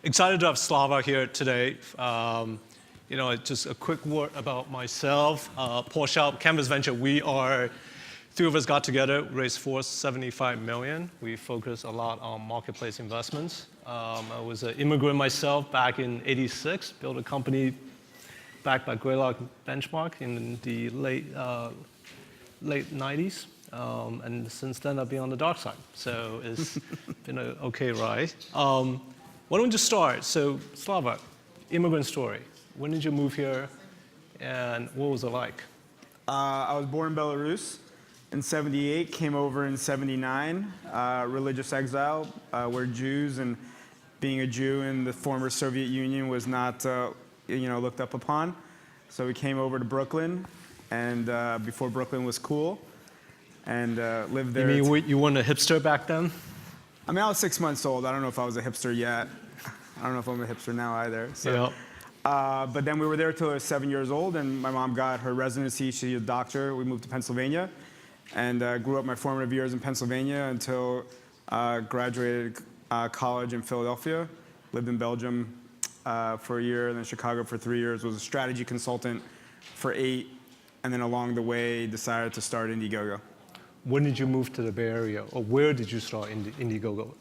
Excited to have Slava here today. Just a quick word about myself. Paul Hsiao, Canvas Venture, three of us got together, raised $475 million. We focus a lot on marketplace investments. I was an immigrant myself back in '86, built a company backed by Greylock Benchmark in the late '90s. And since then, I've been on the dark side. So it's been an okay ride. Why don't we just start? So Slava, immigrant story. When did you move here, and what was it like? I was born in Belarus in '78, came over in '79, religious exile. We're Jews, and being a Jew in the former Soviet Union was not looked up upon. So we came over to Brooklyn, and before Brooklyn was cool, and lived there. You mean you weren't a hipster back then? I mean, I was 6 months old. I don't know if I was a hipster yet. I don't know if I'm a hipster now either. So. Yeah. But then we were there till I was 7 years old, and my mom got her residency. She's a doctor. We moved to Pennsylvania, and grew up my formative years in Pennsylvania until graduated college in Philadelphia. Lived in Belgium for a year, and then Chicago for 3 years. Was a strategy consultant for 8, and then along the way decided to start Indiegogo. When did you move to the Bay Area, or where did you start Indiegogo?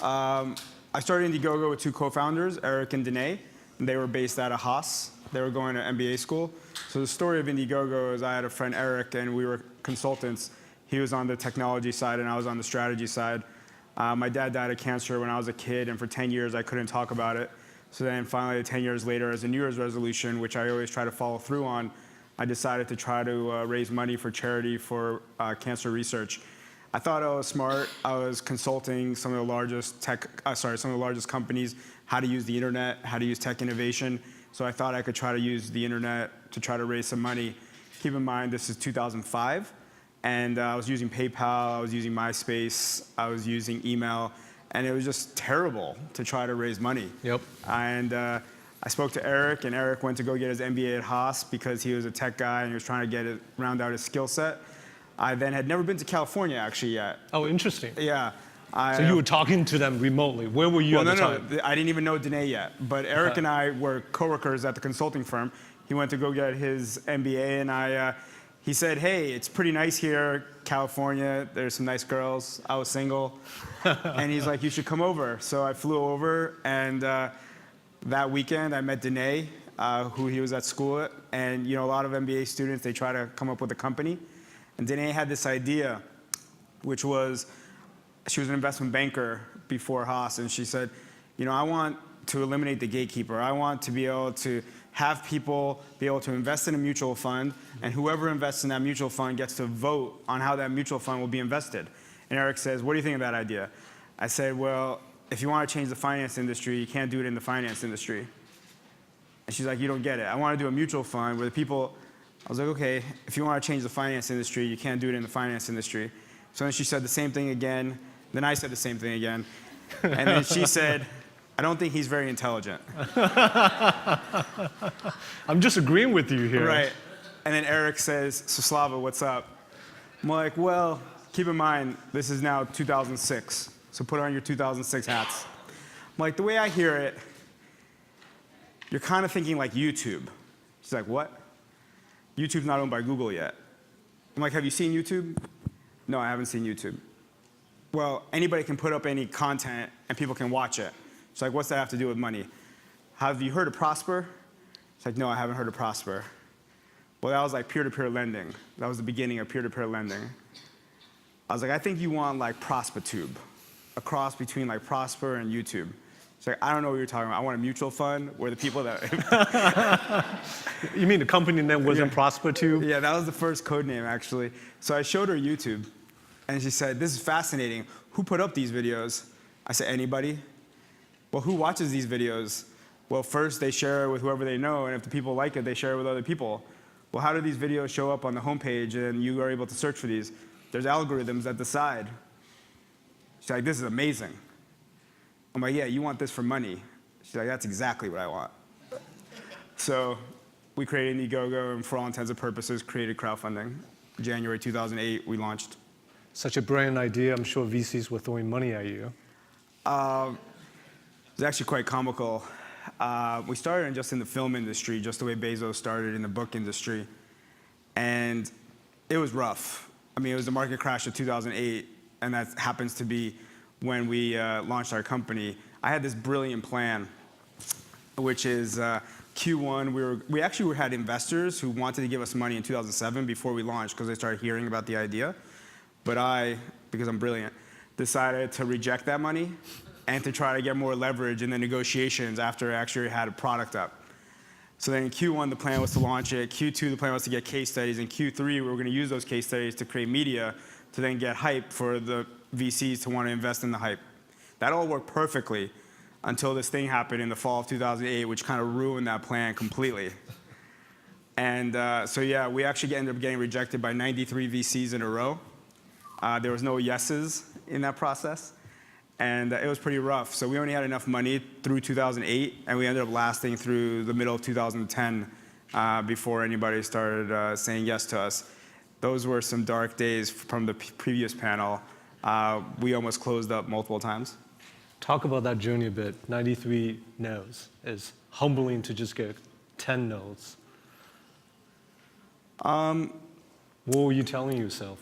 I started Indiegogo with 2 co-founders, Eric and Danae. And they were based out of Haas. They were going to MBA school. So the story of Indiegogo is I had a friend, Eric, and we were consultants. He was on the technology side, and I was on the strategy side. My dad died of cancer when I was a kid, and for 10 years, I couldn't talk about it. So then finally, 10 years later, as a New Year's resolution, which I always try to follow through on, I decided to try to raise money for charity for cancer research. I thought I was smart. I was consulting some of the largest companies, how to use the internet, how to use tech innovation. So I thought I could try to use the internet to try to raise some money. Keep in mind, this is 2005, and I was using PayPal, I was using MySpace, I was using email, and it was just terrible to try to raise money. Yep. And I spoke to Eric, and Eric went to go get his MBA at Haas because he was a tech guy and he was trying to round out his skill set. I then had never been to California actually yet. Oh, interesting. Yeah. So you were talking to them remotely. Where were you at the time? No, I didn't even know Danae yet. But Eric and I were coworkers at the consulting firm. He went to go get his MBA, and he said, "Hey, it's pretty nice here, California. There's some nice girls. I was single." And he's like, "You should come over." So I flew over, and that weekend I met Danae, who he was at school at. And a lot of MBA students, they try to come up with a company. And Danae had this idea, which was, she was an investment banker before Haas, and she said, I want to eliminate the gatekeeper. I want to be able to have people be able to invest in a mutual fund, and whoever invests in that mutual fund gets to vote on how that mutual fund will be invested. And Eric says, what do you think of that idea? I said, well, if you want to change the finance industry, you can't do it in the finance industry. And she's like, you don't get it. I want to do a mutual fund where the people, I was like, okay, if you want to change the finance industry, you can't do it in the finance industry. So then she said the same thing again. Then I said the same thing again. And then she said, I don't think he's very intelligent. I'm just agreeing with you here. Right. And then Eric says, so Slava, what's up? I'm like, well, keep in mind, this is now 2006. So put on your 2006 hats. I'm like, the way I hear it, you're kind of thinking like YouTube. She's like, what? YouTube's not owned by Google yet. I'm like, have you seen YouTube? No, I haven't seen YouTube. Well, anybody can put up any content and people can watch it. It's like, what's that have to do with money? Have you heard of Prosper? It's like, no, I haven't heard of Prosper. Well, that was like peer-to-peer lending. That was the beginning of peer-to-peer lending. I was like, I think you want like ProsperTube, a cross between like Prosper and YouTube. It's like, I don't know what you're talking about. I want a mutual fund where the people that... You mean the company name wasn't ProsperTube? Yeah, that was the first code name, actually. So I showed her YouTube, and she said, this is fascinating. Who put up these videos? I said, anybody. Well, who watches these videos? Well, first they share it with whoever they know, and if the people like it, they share it with other people. Well, how do these videos show up on the homepage and you are able to search for these? There's algorithms that decide. She's like, this is amazing. I'm like, yeah, you want this for money. She's like, that's exactly what I want. So we created Indiegogo, and for all intents and purposes, created crowdfunding. January 2008, we launched. Such a brilliant idea. I'm sure VCs were throwing money at you. was actually quite comical. We started just in the film industry, just the way Bezos started in the book industry. And it was rough. I mean, it was the market crash of 2008, and that happens to be when we launched our company. I had this brilliant plan, which is Q1, we actually had investors who wanted to give us money in 2007 before we launched because they started hearing about the idea. But I, because I'm brilliant, decided to reject that money and to try to get more leverage in the negotiations after I actually had a product up. So then in Q1, the plan was to launch it. Q2, the plan was to get case studies. In Q3, we were going to use those case studies to create media to then get hype for the VCs to want to invest in the hype. That all worked perfectly until this thing happened in the fall of 2008, which kind of ruined that plan completely. And so yeah, we actually ended up getting rejected by 93 VCs in a row. There was no yeses in that process. And it was pretty rough. So we only had enough money through 2008, and we ended up lasting through the middle of 2010 before anybody started saying yes to us. Those were some dark days from the previous panel. We almost closed up multiple times. Talk about that journey a bit. 93 no's. It's humbling to just get 10 no's. What were you telling yourself?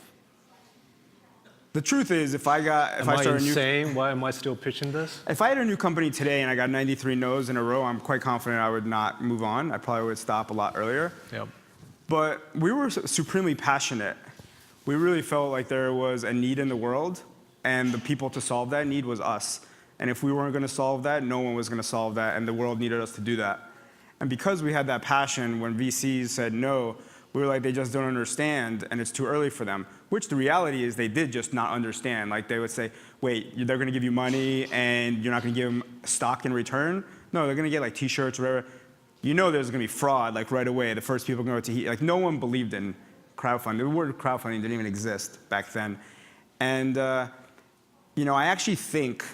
The truth is, if I Am I insane? Why am I still pitching this? If I had a new company today and I got 93 no's in a row, I'm quite confident I would not move on. I probably would stop a lot earlier. Yep. But we were supremely passionate. We really felt like there was a need in the world, and the people to solve that need was us. And if we weren't going to solve that, no one was going to solve that, and the world needed us to do that. And because we had that passion, when VCs said no, we were like, they just don't understand, and it's too early for them. Which the reality is they did just not understand. Like they would say, wait, they're going to give you money, and you're not going to give them stock in return? No, they're going to get like T-shirts or whatever. You know there's going to be fraud like right away. The first people going to like no one believed in crowdfunding. The word crowdfunding didn't even exist back then. And I actually think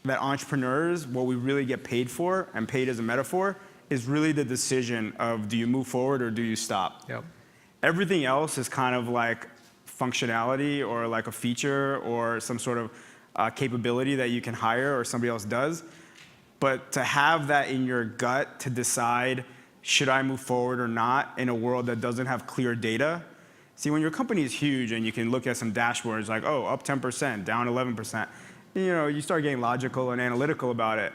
that entrepreneurs, what we really get paid for, and paid as a metaphor, is really the decision of do you move forward or do you stop? Yep. Everything else is kind of like functionality or like a feature or some sort of capability that you can hire or somebody else does. But to have that in your gut to decide, should I move forward or not in a world that doesn't have clear data? See, when your company is huge and you can look at some dashboards like, oh, up 10%, down 11%, you start getting logical and analytical about it.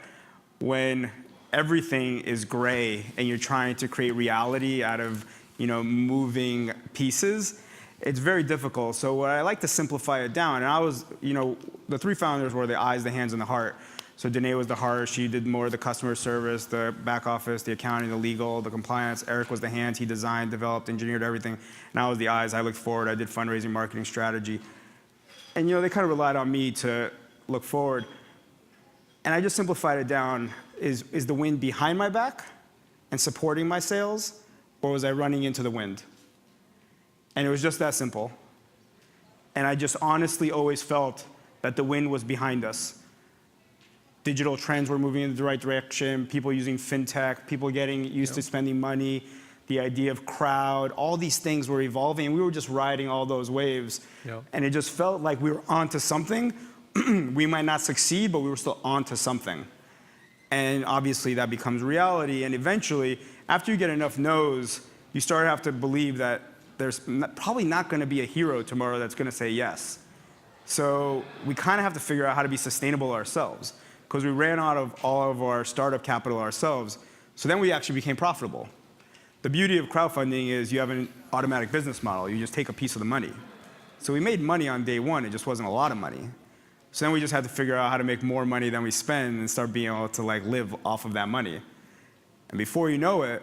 When everything is gray and you're trying to create reality out of moving pieces, it's very difficult. So what I like to simplify it down, and I was, the three founders were the eyes, the hands, and the heart. So Danae was the heart. She did more of the customer service, the back office, the accounting, the legal, the compliance. Eric was the hands. He designed, developed, engineered everything. And I was the eyes. I looked forward. I did fundraising, marketing, strategy. And they kind of relied on me to look forward. And I just simplified it down. Is the wind behind my back and supporting my sails, or was I running into the wind? And it was just that simple. And I just honestly always felt that the wind was behind us. Digital trends were moving in the right direction, people using fintech, people getting used to spending money, the idea of crowd, all these things were evolving, and we were just riding all those waves. Yep. And it just felt like we were onto something. We might not succeed, but we were still onto something. And obviously that becomes reality, and eventually, after you get enough no's, you start to have to believe that there's probably not going to be a hero tomorrow that's going to say yes. So we kind of have to figure out how to be sustainable ourselves, because we ran out of all of our startup capital ourselves. So then we actually became profitable. The beauty of crowdfunding is you have an automatic business model. You just take a piece of the money. So we made money on day one. It just wasn't a lot of money. So then we just had to figure out how to make more money than we spend and start being able to live off of that money. And before you know it,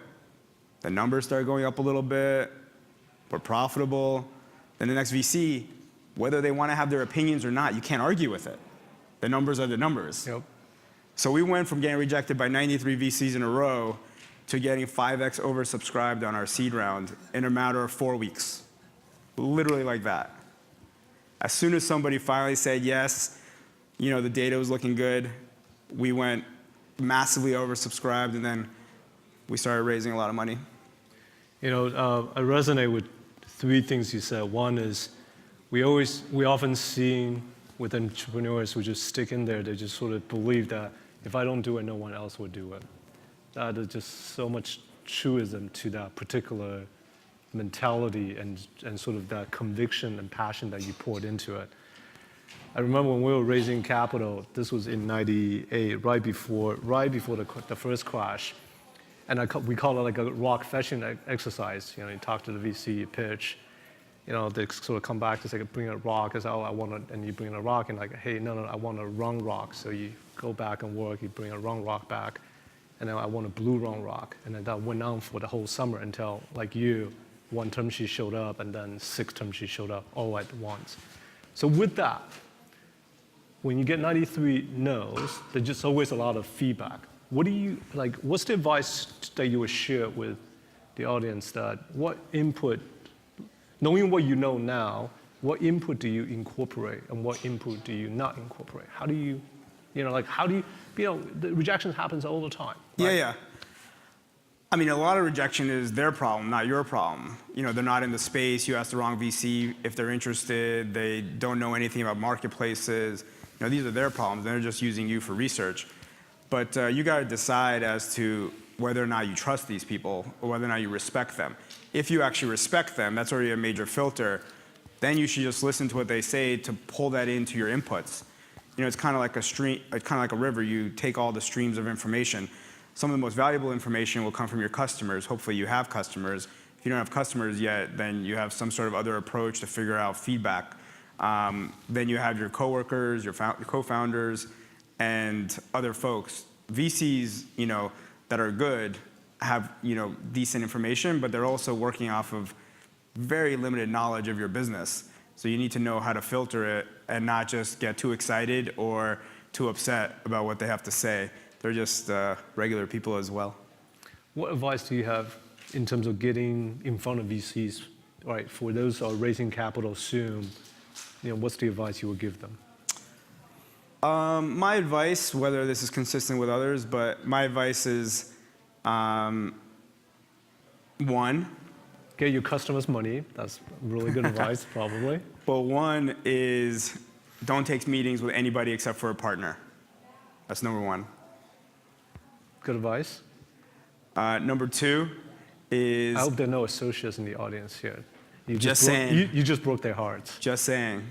the numbers start going up a little bit. We're profitable. Then the next VC, whether they want to have their opinions or not, you can't argue with it. The numbers are the numbers. Yep. So we went from getting rejected by 93 VCs in a row to getting 5x oversubscribed on our seed round in a matter of 4 weeks. Literally like that. As soon as somebody finally said yes, the data was looking good, we went massively oversubscribed, and then we started raising a lot of money. I resonate with three things you said. One is we often see with entrepreneurs who just stick in there, they just sort of believe that if I don't do it, no one else will do it. There's just so much truism to that particular mentality and sort of that conviction and passion that you poured into it. I remember when we were raising capital, this was in '98, right before the first crash. And we call it like a rock fetching exercise. You talk to the VC, you pitch, they sort of come back to say, bring a rock. I say, oh, I want to, and you bring a rock, and like, hey, no, I want a wrong rock. So you go back and work, you bring a wrong rock back, and then I want a blue wrong rock. And then that went on for the whole summer until, like you, one term sheet showed up, and then 6 term sheets showed up all at once. So with that, when you get 93 no's, there's just always a lot of feedback. What's the advice that you would share with the audience what input, knowing what you know now, what input do you incorporate and what input do you not incorporate? How do you, the rejection happens all the time. Right? Yeah. I mean, a lot of rejection is their problem, not your problem. They're not in the space, you ask the wrong VC if they're interested, they don't know anything about marketplaces. These are their problems, they're just using you for research. But you gotta decide as to whether or not you trust these people or whether or not you respect them. If you actually respect them, that's already a major filter, then you should just listen to what they say to pull that into your inputs. It's kind of like a stream, it's kind of like a river. You take all the streams of information. Some of the most valuable information will come from your customers. Hopefully you have customers. If you don't have customers yet, then you have some sort of other approach to figure out feedback. Then you have your coworkers, your co-founders, and other folks. VCs, that are good have, decent information, but they're also working off of very limited knowledge of your business. So you need to know how to filter it and not just get too excited or too upset about what they have to say. They're just regular people as well. What advice do you have in terms of getting in front of VCs, right? For those who are raising capital soon, what's the advice you would give them? My advice, whether this is consistent with others, but my advice is, one, get your customers money. That's really good advice, probably. Well, one is don't take meetings with anybody except for a partner. That's number one. Good advice. Number two is... I hope there are no associates in the audience here. You just broke their hearts. Just saying.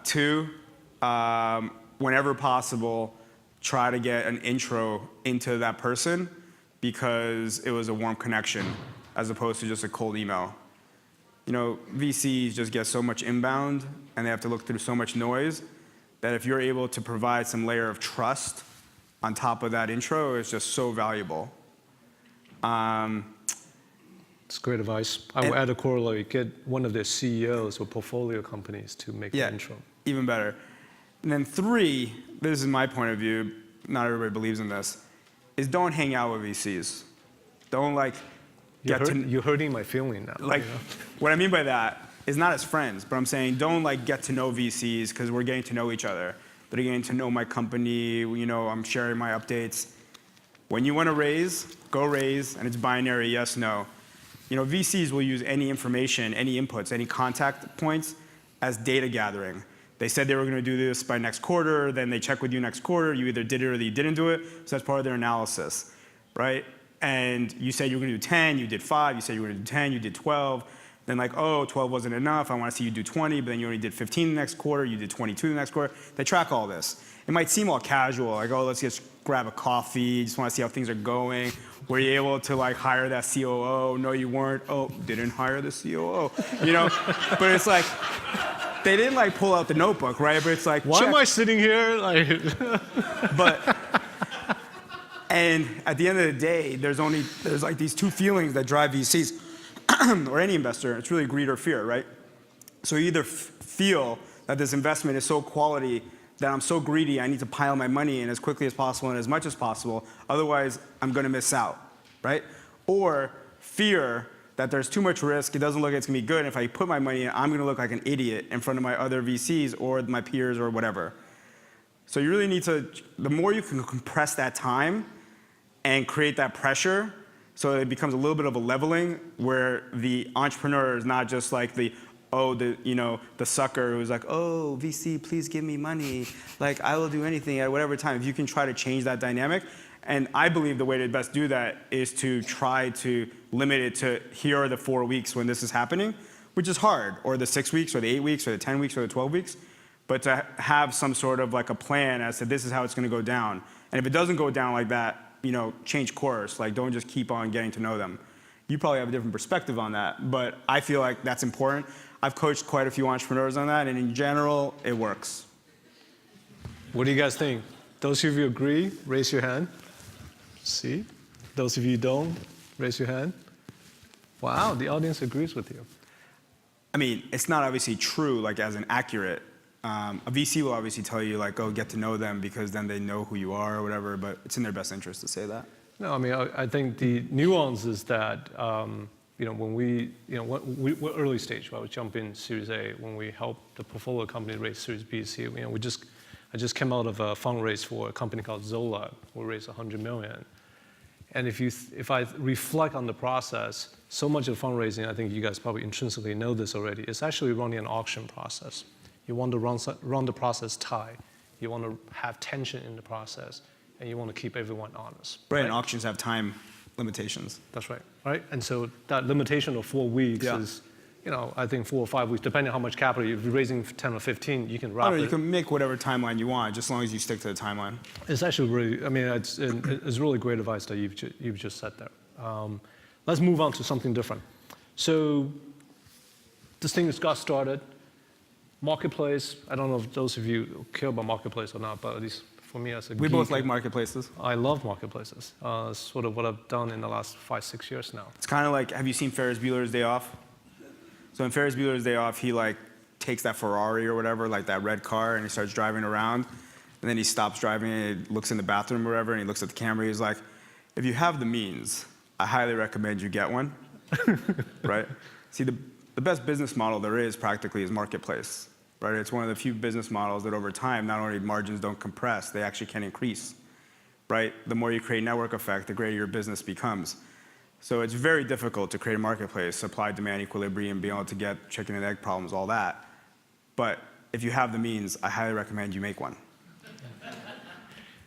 Two, whenever possible, try to get an intro into that person because it was a warm connection as opposed to just a cold email. VCs just get so much inbound and they have to look through so much noise that if you're able to provide some layer of trust on top of that intro, it's just so valuable. It's great advice. I will add a corollary. Get one of the CEOs or portfolio companies to make the intro. Even better. And then three, this is my point of view, not everybody believes in this, is don't hang out with VCs. Don't You're hurting my feeling now. What I mean by that is not as friends, but I'm saying don't get to know VCs because we're getting to know each other. They're getting to know my company, I'm sharing my updates. When you want to raise, go raise, and it's binary, yes, no. VCs will use any information, any inputs, any contact points as data gathering. They said they were going to do this by next quarter, then they check with you next quarter, you either did it or you didn't do it, so that's part of their analysis, right? And you said you were going to do 10, you did 5, you said you were going to do 10, you did 12, then 12 wasn't enough, I want to see you do 20, but then you only did 15 the next quarter, you did 22 the next quarter. They track all this. It might seem all casual, let's just grab a coffee, just want to see how things are going. Were you able to hire that COO? No, you weren't. Oh, didn't hire the COO. But it's they didn't pull out the notebook, right? But it's why check. am I sitting here? And at the end of the day, there's these two feelings that drive VCs or any investor. It's really greed or fear, right? So you either feel that this investment is so quality that I'm so greedy, I need to pile my money in as quickly as possible and as much as possible, otherwise I'm gonna miss out, right? Or fear that there's too much risk, it doesn't look like it's gonna be good, and if I put my money in, I'm gonna look like an idiot in front of my other VCs or my peers or whatever. So you really need to, the more you can compress that time and create that pressure, so it becomes a little bit of a leveling where the entrepreneur is not just oh, the sucker who's like, oh, VC, please give me money. Like, I will do anything at whatever time. If you can try to change that dynamic. And I believe the way to best do that is to try to limit it to here are the 4 weeks when this is happening, which is hard, or the 6 weeks, or the 8 weeks, or the 10 weeks, or the 12 weeks. But to have some sort of like a plan as to this is how it's going to go down. And if it doesn't go down like that, change course. Like, don't just keep on getting to know them. You probably have a different perspective on that, but I feel like that's important. I've coached quite a few entrepreneurs on that, and in general, it works. What do you guys think? Those of you who agree, raise your hand. See? Those of you who don't, raise your hand. Wow, the audience agrees with you. I mean, it's not obviously true, like as an accurate. A VC will obviously tell you, like, go get to know them because then they know who you are or whatever, but it's in their best interest to say that. No, I mean, I think the nuance is that, when we're early stage, right? We jump in Series A when we help the portfolio company raise Series B, C. I just came out of a fundraise for a company called Zola. We raised $100 million. And if I reflect on the process, so much of fundraising, I think you guys probably intrinsically know this already, is actually running an auction process. You want to run the process tight. You want to have tension in the process, and you want to keep everyone honest. Right, and auctions have time limitations. That's right, right? And so that limitation of 4 weeks is, I think 4 or 5 weeks, depending on how much capital. If you're raising 10 or 15, you can wrap it. You can make whatever timeline you want, just as long as you stick to the timeline. It's actually really, it's really great advice that you've just said there. Let's move on to something different. So this thing just got started. Marketplace, I don't know if those of you care about marketplace or not, but at least for me as a geek, we both like marketplaces. I love marketplaces. It's sort of what I've done in the last 5, 6 years now. It's kind of like, have you seen Ferris Bueller's Day Off? So in Ferris Bueller's Day Off, he like takes that Ferrari or whatever, like that red car, and he starts driving around. And then he stops driving and he looks in the bathroom or whatever, and he looks at the camera. He's like, if you have the means, I highly recommend you get one, right? See, the best business model there is practically is marketplace, right? It's one of the few business models that over time, not only margins don't compress, they actually can increase, right? The more you create network effect, the greater your business becomes. So it's very difficult to create a marketplace, supply, demand, equilibrium, being able to get chicken and egg problems, all that. But if you have the means, I highly recommend you make one.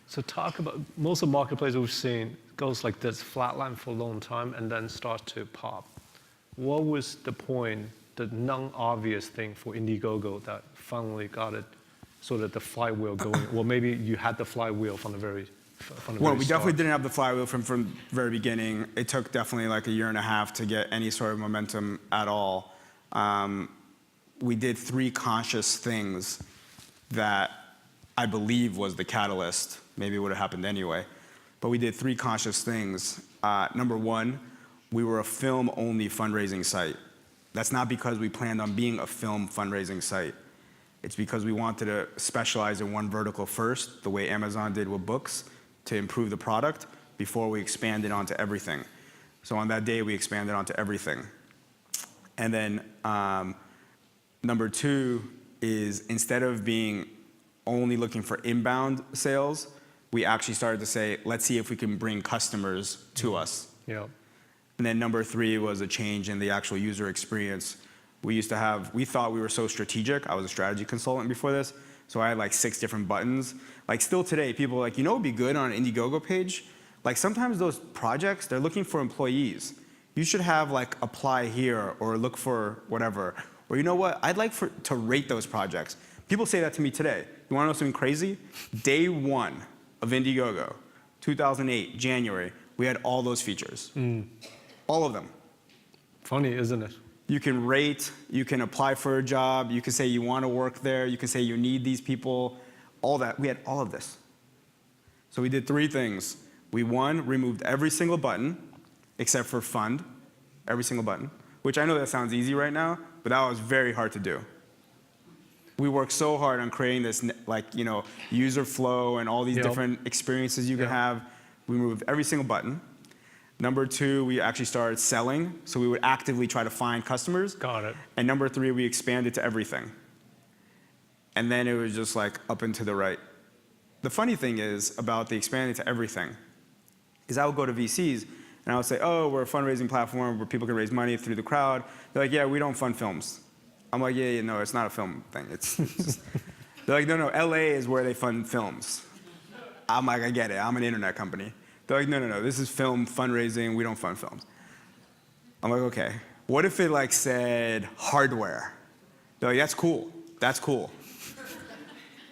So talk about, most of the marketplaces we've seen goes like this, flatline for a long time, and then starts to pop. What was the point, the non-obvious thing for Indiegogo that finally got it, sort of the flywheel going? Well, maybe you had the flywheel from the very Well, we definitely didn't have the flywheel from the very beginning. It took definitely like 1.5 years to get any sort of momentum at all. We did 3 conscious things that I believe was the catalyst. Maybe it would have happened anyway. But we did 3 conscious things. Number 1, we were a film-only fundraising site. That's not because we planned on being a film fundraising site. It's because we wanted to specialize in one vertical first, the way Amazon did with books, to improve the product before we expanded onto everything. So on that day, we expanded onto everything. And then number 2 is instead of being only looking for inbound sales, we actually started to say, let's see if we can bring customers to us. Yeah. And then number 3 was a change in the actual user experience. We thought we were so strategic. I was a strategy consultant before this. So I had like 6 different buttons. Like still today, people are like, you know what would be good on an Indiegogo page? Like sometimes those projects, they're looking for employees. You should have like apply here or look for whatever. Or you know what, I'd like to rate those projects. People say that to me today. You wanna know something crazy? Day 1 of Indiegogo, 2008, January, we had all those features. All of them. Funny, isn't it? You can rate, you can apply for a job, you can say you want to work there, you can say you need these people, all that. We had all of this. So we did 3 things. We, 1, removed every single button except for fund, every single button, which I know that sounds easy right now, but that was very hard to do. We worked so hard on creating this user flow and all these different experiences you can have. We removed every single button. Number 2, we actually started selling, so we would actively try to find customers. Got it. And number 3, we expanded to everything. And then it was just like up and to the right. The funny thing is about the expanding to everything is I would go to VCs and I would say, oh, we're a fundraising platform where people can raise money through the crowd. They're like, yeah, we don't fund films. I'm like, yeah, no, it's not a film thing. They're like, no, LA is where they fund films. I'm like, I get it. I'm an internet company. They're like, no, this is film fundraising. We don't fund films. I'm like, okay. What if it like said hardware? They're like, that's cool.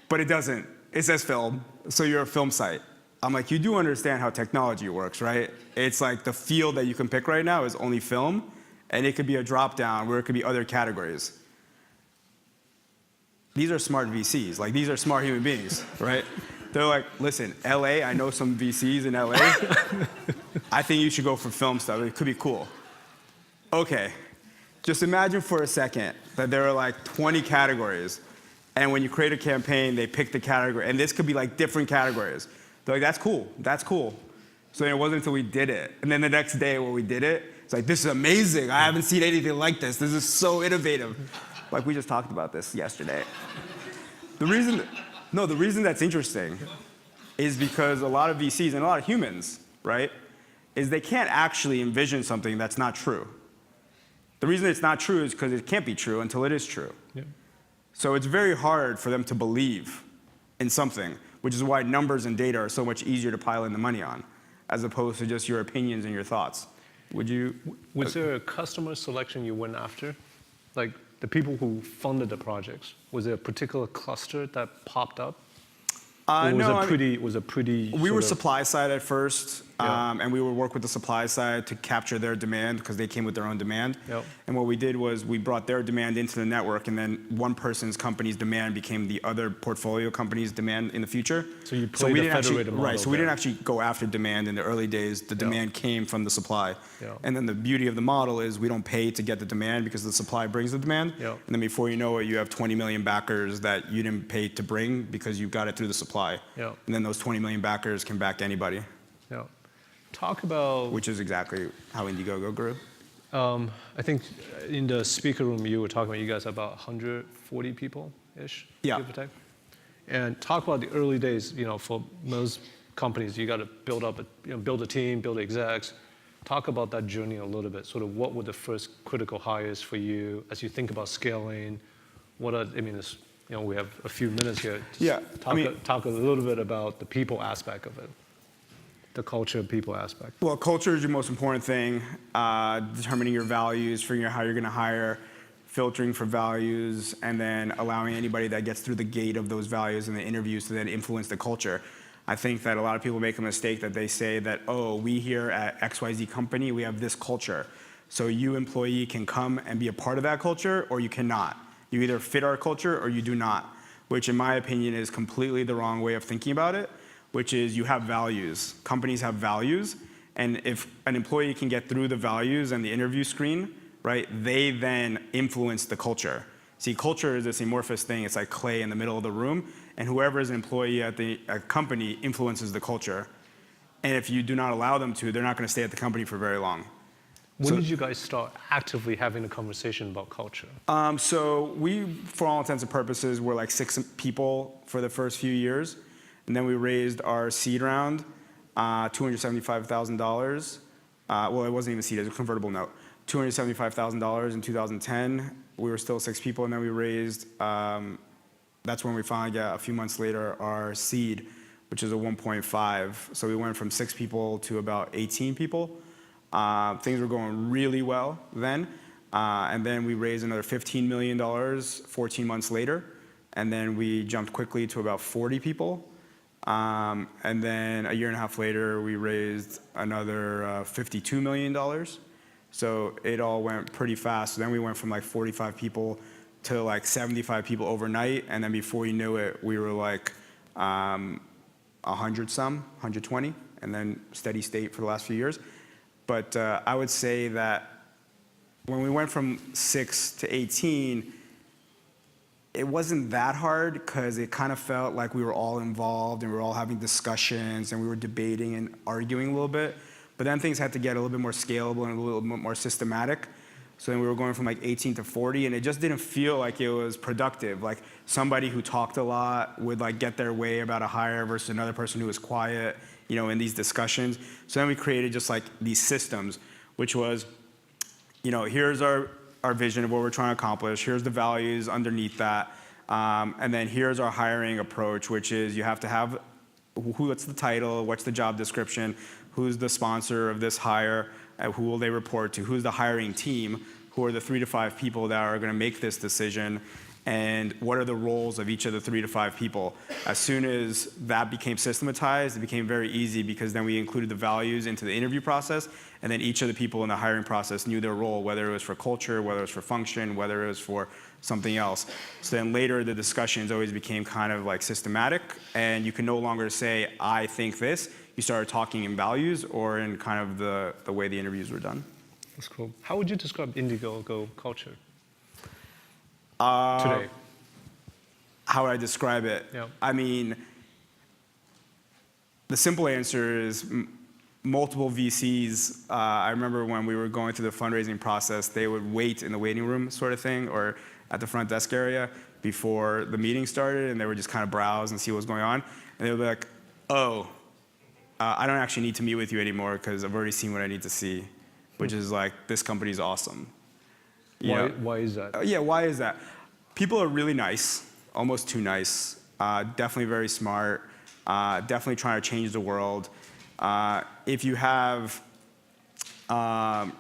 But it doesn't. It says film, so you're a film site. I'm like, you do understand how technology works, right? It's like the field that you can pick right now is only film, and it could be a drop down where it could be other categories. These are smart VCs, like these are smart human beings, right? They're like, listen, LA, I know some VCs in LA. I think you should go for film stuff. It could be cool. Okay, just imagine for a second that there are like 20 categories, and when you create a campaign, they pick the category, and this could be like different categories. They're like, that's cool. So then it wasn't until we did it, and then the next day when we did it, it's like, this is amazing. I haven't seen anything like this. This is so innovative. Like we just talked about this yesterday. The reason that's interesting is because a lot of VCs and a lot of humans, right, is they can't actually envision something that's not true. The reason it's not true is because it can't be true until it is true. Yeah. So it's very hard for them to believe in something, which is why numbers and data are so much easier to pile in the money on, as opposed to just your opinions and your thoughts. Was there a customer selection you went after? Like the people who funded the projects, was there a particular cluster that popped up? Or was it pretty we were supply side at first, Yeah. and we would work with the supply side to capture their demand because they came with their own demand. Yep. And what we did was we brought their demand into the network, and then one person's company's demand became the other portfolio company's demand in the future. So you played the federated model. Right, so we didn't actually go after demand in the early days. The demand came from the supply. Yep. And then the beauty of the model is we don't pay to get the demand because the supply brings the demand. Yep. And then before you know it, you have 20 million backers that you didn't pay to bring because you got it through the supply. Yep. And then those 20 million backers can back anybody. Yeah. Talk about... Which is exactly how Indiegogo grew. I think in the speaker room you were talking about, you guys have about 140 people-ish, Yeah. give or take. And talk about the early days, for most companies, you got to build a team, build execs. Talk about that journey a little bit. Sort of what were the first critical hires for you as you think about scaling? We have a few minutes here. Talk a little bit about the people aspect of it. The culture, people aspect. Well, culture is your most important thing. Determining your values, figuring out how you're going to hire, filtering for values, and then allowing anybody that gets through the gate of those values in the interviews to then influence the culture. I think that a lot of people make a mistake that they say that, oh, we here at XYZ company, we have this culture. So you, employee, can come and be a part of that culture, or you cannot. You either fit our culture or you do not, which in my opinion is completely the wrong way of thinking about it, which is you have values. Companies have values, and if an employee can get through the values and the interview screen, right, they then influence the culture. See, culture is this amorphous thing. It's like clay in the middle of the room, and whoever is an employee at the company influences the culture. And if you do not allow them to, they're not going to stay at the company for very long. When did you guys start actively having a conversation about culture? So we, for all intents and purposes, were like 6 people for the first few years. And then we raised our seed round, $275,000. Well, it wasn't even seed, it was a convertible note. $275,000 in 2010. We were still 6 people, and then we raised, that's when we finally got, a few months later, our seed, which is a 1.5. So we went from 6 people to about 18 people. Things were going really well then. And then we raised another $15 million 14 months later. And then we jumped quickly to about 40 people. And then a year and a half later, we raised another $52 million. So it all went pretty fast. So then we went from like 45 people to like 75 people overnight. And then before you knew it, we were like 120, and then steady state for the last few years. But I would say that when we went from 6 to 18, it wasn't that hard because it kind of felt like we were all involved and we were all having discussions and we were debating and arguing a little bit. But then things had to get a little bit more scalable and a little bit more systematic. So then we were going from like 18 to 40, and it just didn't feel like it was productive. Like somebody who talked a lot would like get their way about a hire versus another person who was quiet, in these discussions. So then we created just like these systems, which was, here's our our vision of what we're trying to accomplish. Here's the values underneath that. And then here's our hiring approach, which is you have to have what's the title, what's the job description, who's the sponsor of this hire, who will they report to, who's the hiring team, who are the 3 to 5 people that are going to make this decision, and what are the roles of each of the 3 to 5 people. As soon as that became systematized, it became very easy because then we included the values into the interview process, and then each of the people in the hiring process knew their role, whether it was for culture, whether it was for function, whether it was for something else. So then later the discussions always became kind of like systematic, and you can no longer say, I think this. You started talking in values or in kind of the way the interviews were done. That's cool. How would you describe Indiegogo culture today? How would I describe it? Yeah. I mean, the simple answer is multiple VCs. I remember when we were going through the fundraising process, they would wait in the waiting room sort of thing or at the front desk area before the meeting started, and they would just kind of browse and see what was going on. And they would be like, oh, I don't actually need to meet with you anymore because I've already seen what I need to see, which is like, this company's awesome. Why is that? Yeah, why is that? People are really nice, almost too nice, definitely very smart, definitely trying to change the world. If you have, Mother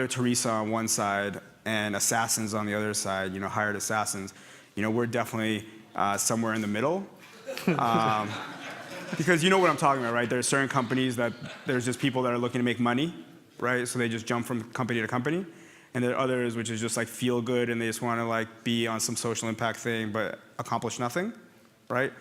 Teresa on one side and assassins on the other side, hired assassins, we're definitely somewhere in the middle. Because you know what I'm talking about, right? There are certain companies that there's just people that are looking to make money, right? So they just jump from company to company. And there are others which is just like feel good and they just want to like be on some social impact thing but accomplish nothing, right?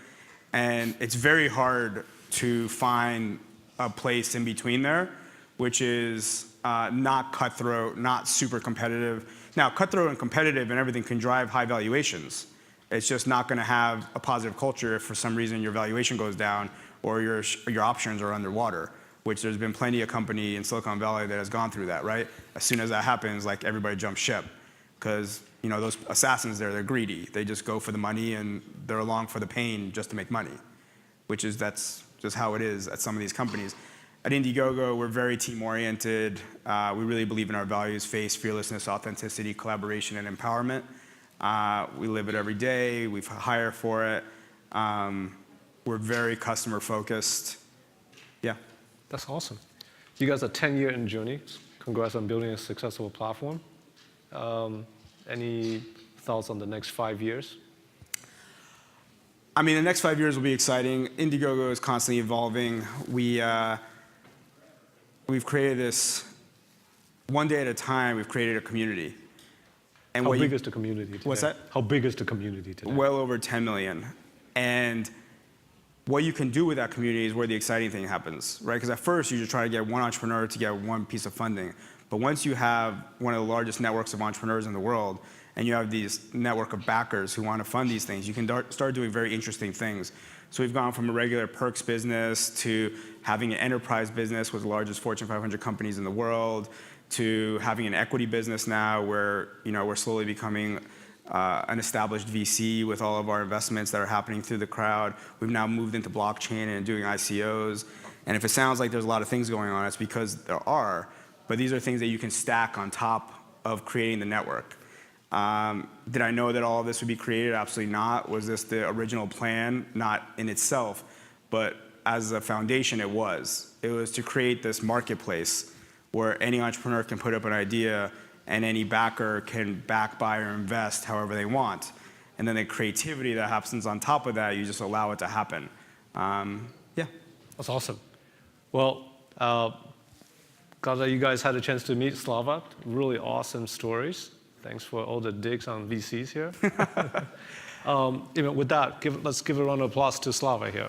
And it's very hard to find a place in between there, which is not cutthroat, not super competitive. Now, cutthroat and competitive and everything can drive high valuations. It's just not going to have a positive culture if for some reason your valuation goes down or your options are underwater, which there's been plenty of company in Silicon Valley that has gone through that, right? As soon as that happens, like everybody jumps ship because those assassins there, they're greedy. They just go for the money and they're along for the pain just to make money, that's just how it is at some of these companies. At Indiegogo, we're very team-oriented. We really believe in our values: faith, fearlessness, authenticity, collaboration, and empowerment. We live it every day. We hire for it. We're very customer-focused. Yeah. That's awesome. You guys are 10-year in journey. Congrats on building a successful platform. Any thoughts on the next 5 years? I mean, the next 5 years will be exciting. Indiegogo is constantly evolving. We've created this, one day at a time, we've created a community. And How big is the community today? What's that? How big is the community today? Well over 10 million. And what you can do with that community is where the exciting thing happens, right? Because at first, you just try to get one entrepreneur to get one piece of funding. But once you have one of the largest networks of entrepreneurs in the world, and you have these network of backers who want to fund these things, you can start doing very interesting things. So we've gone from a regular perks business to having an enterprise business with the largest Fortune 500 companies in the world, to having an equity business now where we're slowly becoming an established VC with all of our investments that are happening through the crowd. We've now moved into blockchain and doing ICOs. And if it sounds like there's a lot of things going on, it's because there are. But these are things that you can stack on top of creating the network. Did I know that all of this would be created? Absolutely not. Was this the original plan? Not in itself. But as a foundation, it was. It was to create this marketplace where any entrepreneur can put up an idea and any backer can back, buy, or invest however they want. And then the creativity that happens on top of that, you just allow it to happen. Yeah. That's awesome. Well, glad that you guys had a chance to meet Slava. Really awesome stories. Thanks for all the digs on VCs here. With that, let's give a round of applause to Slava here.